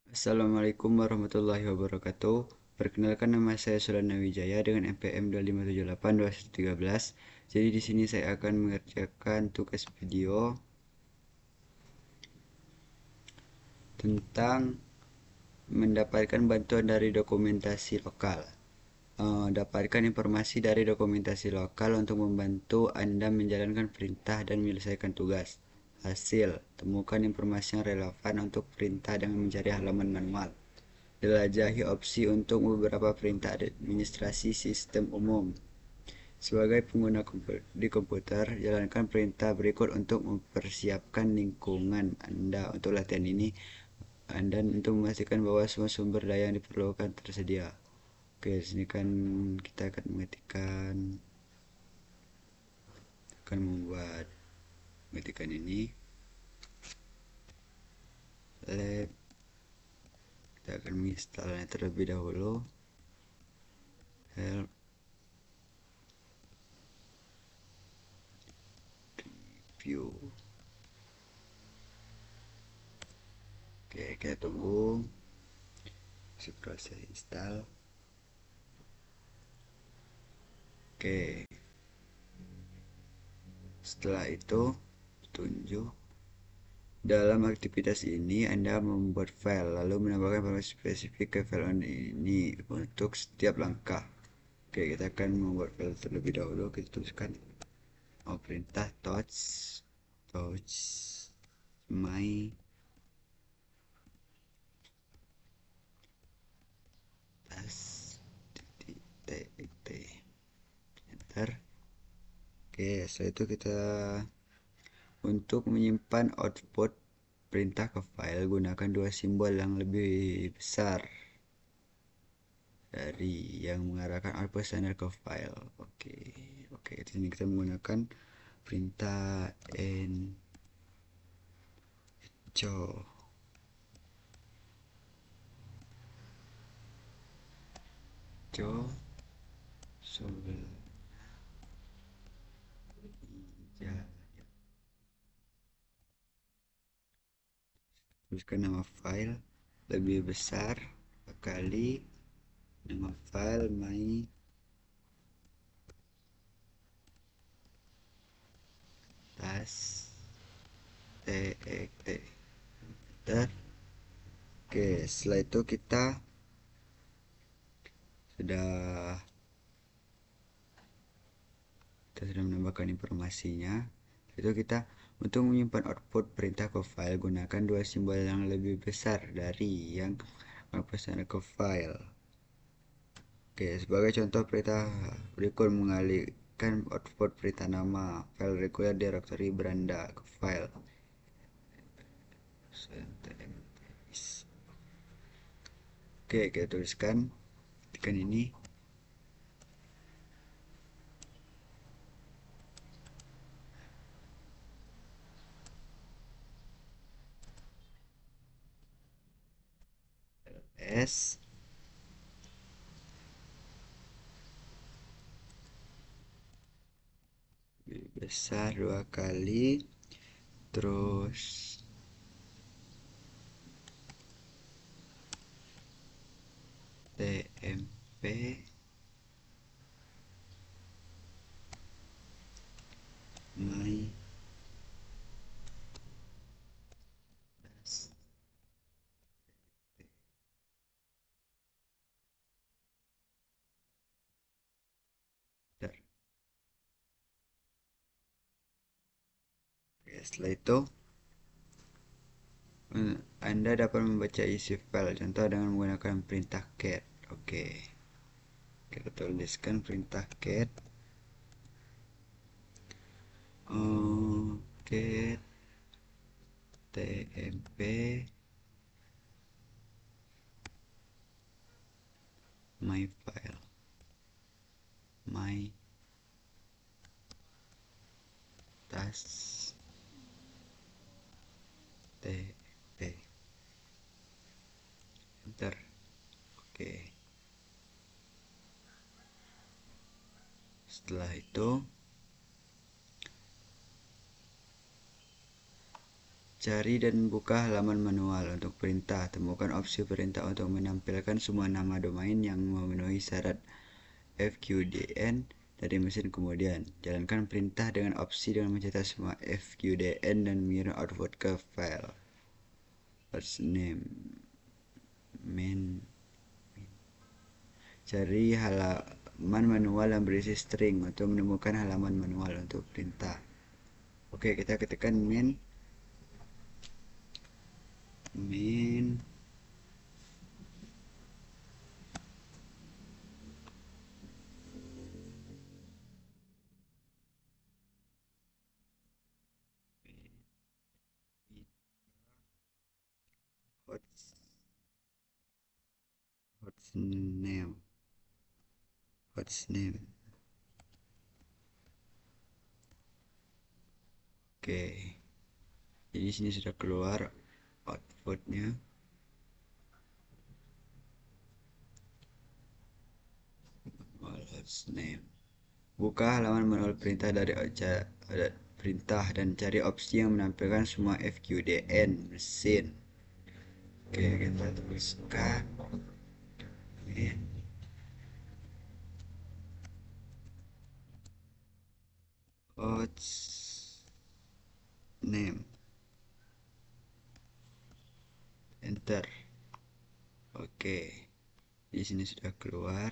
Assalamualaikum warahmatullahi wabarakatuh. Perkenalkan, nama saya Sulana Wijaya dengan NPM 25782113. Jadi di sini saya akan mengerjakan tugas video tentang mendapatkan bantuan dari dokumentasi lokal. Dapatkan informasi dari dokumentasi lokal untuk membantu Anda menjalankan perintah dan menyelesaikan tugas. Hasil, temukan informasi yang relevan untuk perintah dengan mencari halaman manual. Jelajahi opsi untuk beberapa perintah administrasi sistem umum. Sebagai pengguna di komputer, jalankan perintah berikut untuk mempersiapkan lingkungan Anda untuk latihan ini dan untuk memastikan bahwa semua sumber daya yang diperlukan tersedia. Oke, di sini kan kita akan membuat mengetikan ini. Lab, kita akan menginstalnya terlebih dahulu. Help, view. Oke, kita tunggu proses install. Oke, setelah itu tunjuk. Dalam aktivitas ini, Anda membuat file, lalu menambahkan informasi spesifik ke file ini untuk setiap langkah. Oke, kita akan membuat file terlebih dahulu. Kita tuliskan perintah touch my task t. Enter. Oke, setelah itu kita untuk menyimpan output perintah ke file, gunakan dua simbol yang lebih besar dari yang mengarahkan output standar ke file. Oke, di sini kita menggunakan perintah enco. Sobel ya, tuliskan nama file lebih besar kali nama file my task txt. Oke, setelah itu kita sudah menambahkan informasinya. Itu kita untuk menyimpan output perintah ke file, gunakan dua simbol yang lebih besar dari yang pesan ke file. Oke, sebagai contoh perintah berikut mengalihkan output perintah nama file regular directory beranda ke file. Oke, kita tuliskan tekan ini. S besar dua kali, terus tmp my setelah itu Anda dapat membaca isi file, contoh dengan menggunakan perintah cat. Oke, kita tuliskan perintah cat. Cat tmp my file my task tmp. Enter. Oke, setelah itu Cari dan buka halaman manual untuk perintah. Temukan opsi perintah untuk menampilkan semua nama domain yang memenuhi syarat FQDN dari mesin kemudian. Jalankan perintah dengan opsi dengan mencetak semua FQDN dan mengirim output ke file. First name, main. Cari halaman manual yang berisi string untuk menemukan halaman manual untuk perintah. Oke, kita ketikkan main hot name hot name. Oke, jadi sini sudah keluar outputnya. Hot name. Buka halaman manual perintah dari perintah dan cari opsi yang menampilkan semua FQDN mesin. Oke, kita tuliskan hot name, enter. Oke, di sini sudah keluar.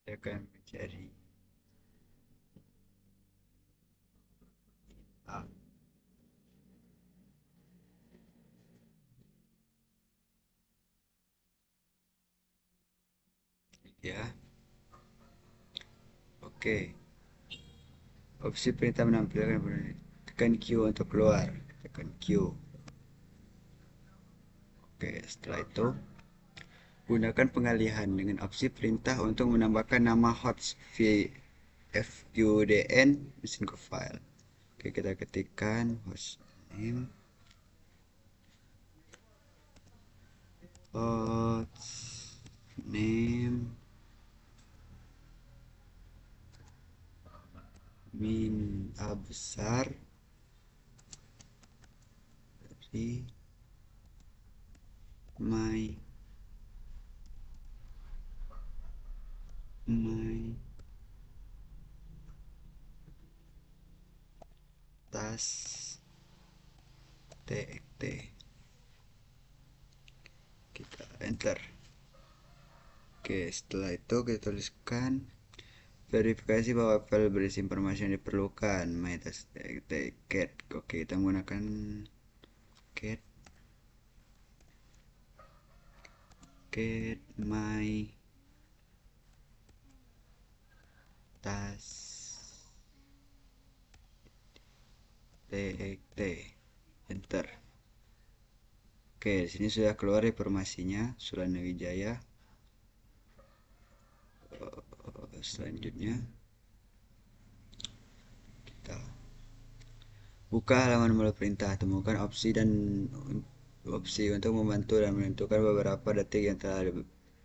Kita akan mencari A. Ya, oke. Opsi perintah menampilkan tekan Q untuk keluar. Tekan Q. Oke, setelah itu gunakan pengalihan dengan opsi perintah untuk menambahkan nama host FQDN mesin ke file. Oke, kita ketikkan host name host name min A besar dari my tas txt. Kita enter. Oke, setelah itu kita tuliskan verifikasi bahwa file berisi informasi yang diperlukan. My tas cat. Oke, kita menggunakan cat my tas txt, enter. Oke, di sini sudah keluar informasinya. Sulana Wijaya. Selanjutnya kita buka halaman menu perintah. Temukan opsi untuk membantu dan menentukan beberapa detik yang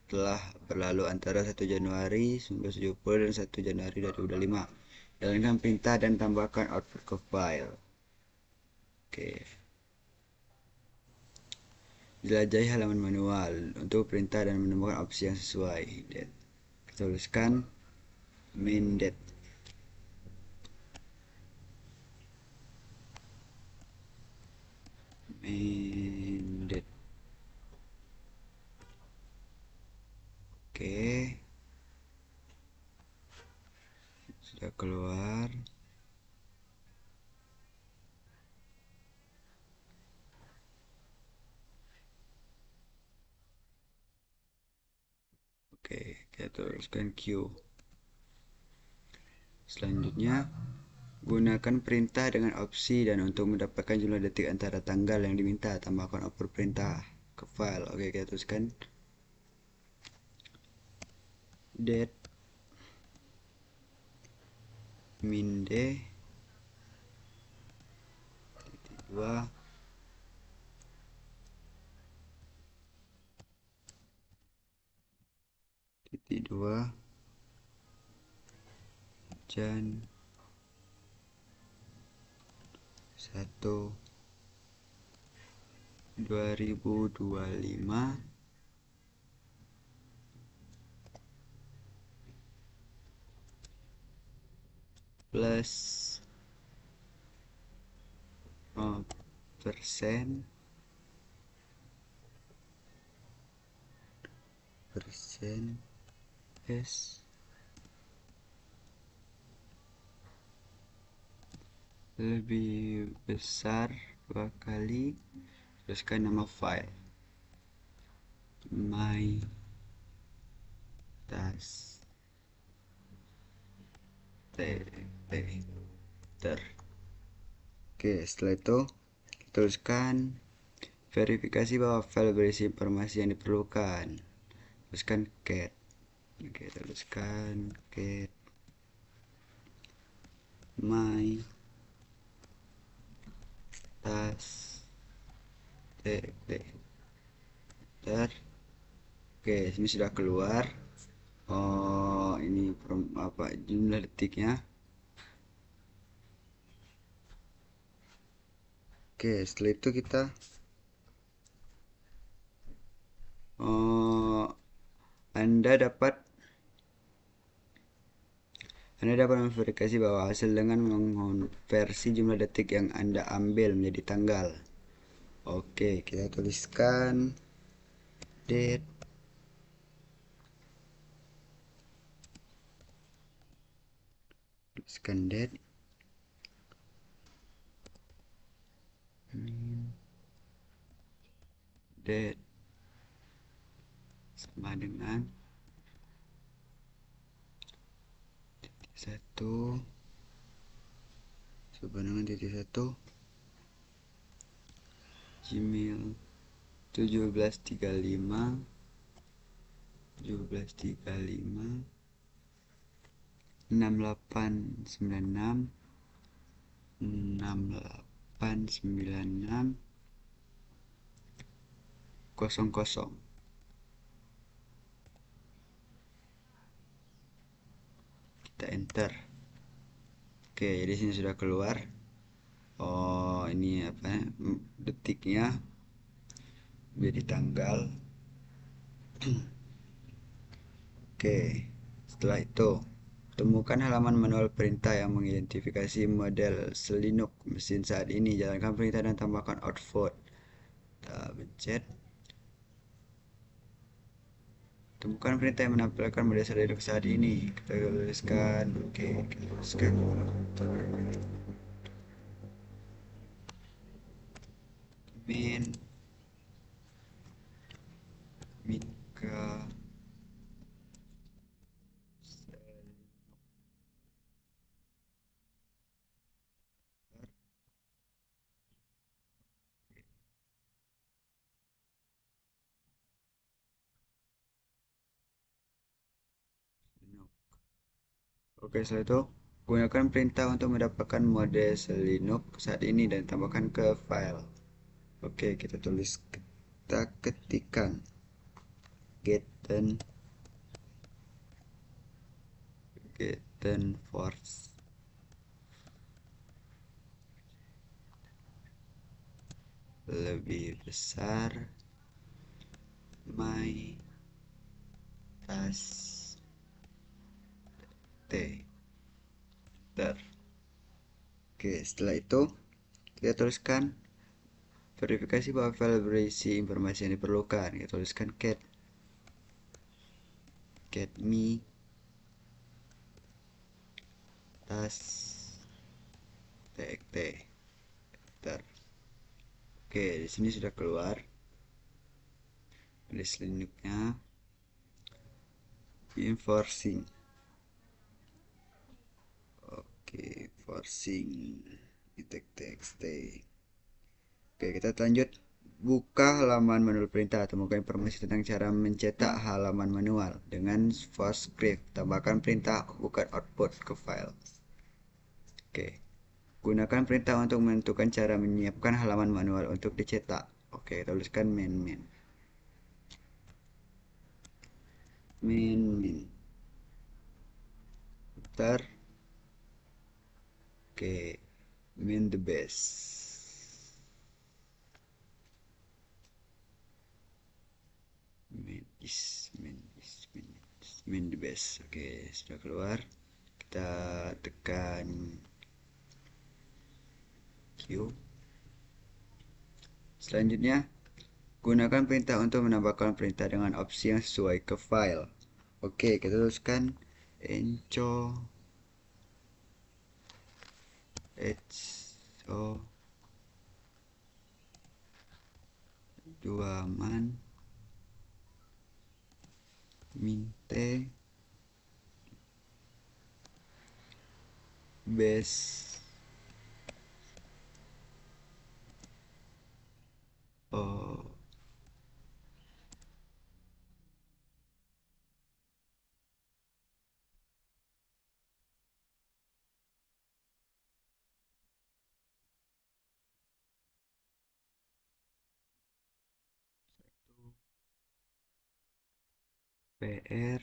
telah berlalu antara 1 Januari 1970 dan 1 Januari 2025. Jalankan perintah dan tambahkan output ke file. Oke. Jelajahi halaman manual untuk perintah dan menemukan opsi yang sesuai. Kita tuliskan main date. Main date. Oke. Sudah keluar. Oke, kita tuliskan Q. Selanjutnya, gunakan perintah dengan opsi dan untuk mendapatkan jumlah detik antara tanggal yang diminta, tambahkan output perintah ke file. Oke, kita tuliskan date min d 2 titik 2 Jan 1 2025 plus persen S lebih besar 2 kali, teruskan nama file my tas ter. Oke, setelah itu tuliskan verifikasi bahwa file berisi informasi yang diperlukan. Tuliskan cat. Oke, tuliskan cat my tas ter. Oke, ini sudah keluar. Oh, ini apa jumlah detiknya. Oke, setelah itu kita Anda dapat memverifikasi bahwa hasil dengan mengonversi jumlah detik yang Anda ambil menjadi tanggal. Oke, kita tuliskan date date sama dengan 1 sama dengan titik 1 Gmail 1735 6896 6896 00. Kita enter. Oke, jadi sini sudah keluar. Oh, ini apa detiknya jadi tanggal. Oke, setelah itu temukan halaman manual perintah yang mengidentifikasi model selinuk mesin saat ini. Jalankan perintah dan tambahkan output. Kita pencet. Temukan perintah yang menampilkan model selinuk saat ini. Kita tuliskan. Oke, kita tuliskan min Mika selinuk. Oke, setelah itu gunakan perintah untuk mendapatkan mode selinuk saat ini dan tambahkan ke file. Oke, kita ketikkan Getten force lebih besar my tas ter. Oke, setelah itu kita tuliskan verifikasi bahwa file berisi informasi yang diperlukan. Kita tuliskan cat me tas txt ter. Oke, di sini sudah keluar list linknya enforcing. Oke, forcing txt. Oke, kita lanjut. Buka halaman manual perintah. Temukan informasi tentang cara mencetak halaman manual dengan FastScript. Tambahkan perintah bukan output ke file. Oke, Gunakan perintah untuk menentukan cara menyiapkan halaman manual untuk dicetak. Oke, tuliskan min. Ntar, oke, min the best. Min the best. Oke, sudah keluar. Kita tekan Q. Selanjutnya, gunakan perintah untuk menambahkan perintah dengan opsi yang sesuai ke file. Oke, kita tuliskan enco so dua man minte base oh PR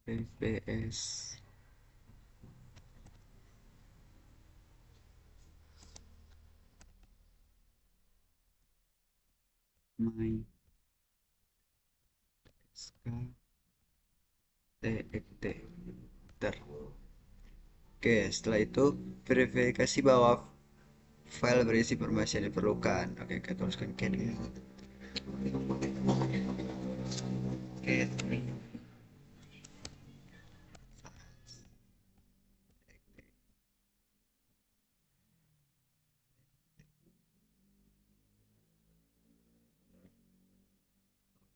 PPS my sk txt ter. Oke, setelah itu verifikasi bahwa file berisi informasi yang diperlukan. Oke, kita tuliskan cat.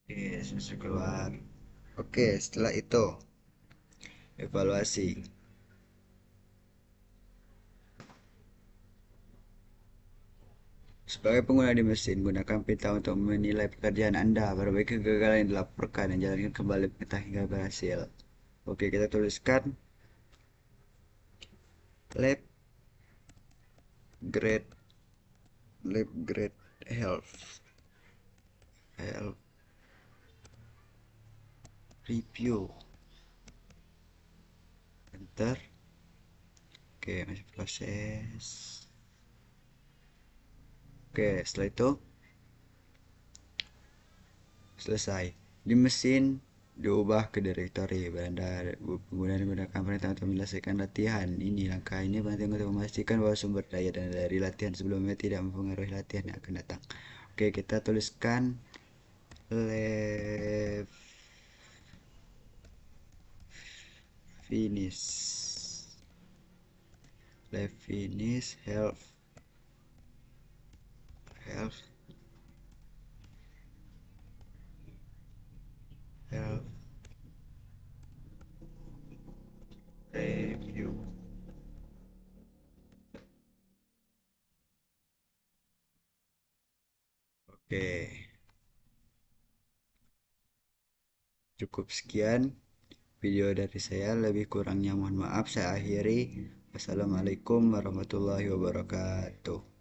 Oke, sudah keluar. Oke, setelah itu evaluasi. Sebagai pengguna di mesin, gunakan pita untuk menilai pekerjaan Anda. Perbaiki kegagalan yang dilaporkan dan jalankan kembali pita hingga berhasil. Oke, kita tuliskan lab grade health review. Enter. Oke, masih proses. Oke, setelah itu selesai. Di mesin diubah ke direktori beranda pengguna menggunakan perintah untuk menyelesaikan latihan. Ini langkah ini penting untuk memastikan bahwa sumber daya dan dari latihan sebelumnya tidak mempengaruhi latihan yang akan datang. Oke, kita tuliskan left finish health health health review. Oke, cukup sekian video dari saya, lebih kurangnya mohon maaf, saya akhiri. Wassalamualaikum warahmatullahi wabarakatuh.